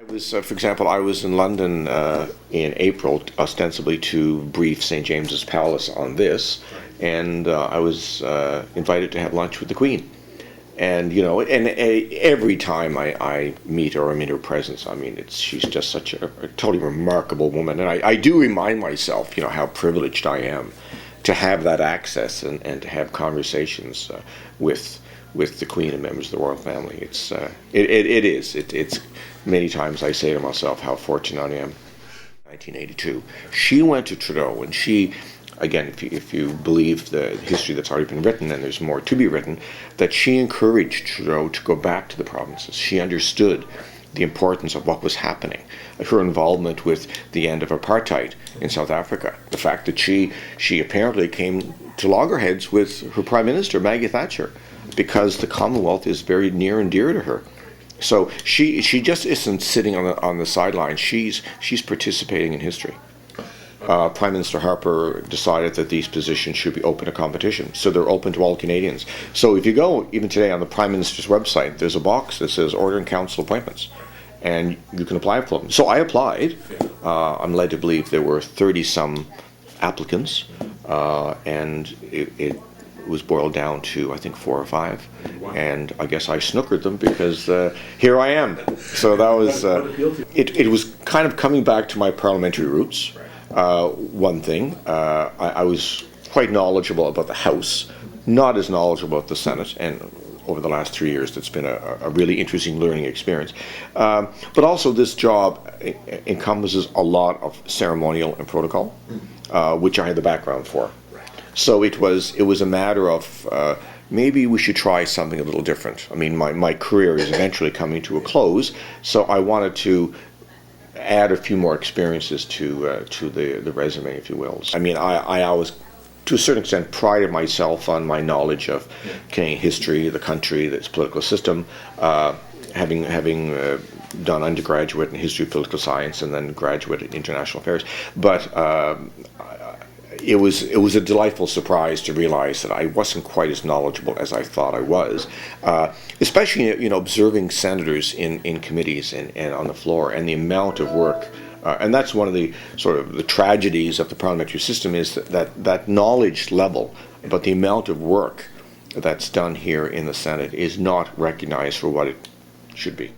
For example, I was in London in April, ostensibly to brief St. James's Palace on this, and I was invited to have lunch with the Queen. And every time I meet her or I'm in her presence, I mean, she's just such a totally remarkable woman, and I do remind myself, how privileged I am to have that access and to have conversations with the Queen and members of the royal family. It's many times I say to myself how fortunate I am. 1982, she went to Trudeau, and she, again, if you believe the history that's already been written, and there's more to be written, that she encouraged Trudeau to go back to the provinces. She understood the importance of what was happening, her involvement with the end of apartheid in South Africa, the fact that she apparently came to loggerheads with her Prime Minister, Maggie Thatcher, because the Commonwealth is very near and dear to her. So she just isn't sitting on the sidelines. She's participating in history. Prime Minister Harper decided that these positions should be open to competition, so they're open to all Canadians. So if you go, even today, on the Prime Minister's website, there's a box that says Order and Council Appointments, and you can apply for them. So I applied. I'm led to believe there were 30-some applicants, and it was boiled down to, I think, 4 or 5. Wow. And I guess I snookered them because here I am. So that was, it was kind of coming back to my parliamentary roots. One thing, I was quite knowledgeable about the House, not as knowledgeable about the Senate, and over the last 3 years that's been a really interesting learning experience. But also this job encompasses a lot of ceremonial and protocol, which I had the background for. So it was a matter of maybe we should try something a little different. I mean, my career is eventually coming to a close, so I wanted to add a few more experiences to the resume, if you will. I mean, I always, to a certain extent, prided myself on my knowledge of Canadian history, the country, its political system, having done undergraduate in history of political science and then graduate in international affairs. But it was a delightful surprise to realize that I wasn't quite as knowledgeable as I thought I was, especially observing senators in committees and on the floor, and the amount of work. And that's one of the sort of the tragedies of the parliamentary system, is that knowledge level about the amount of work that's done here in the Senate is not recognized for what it should be.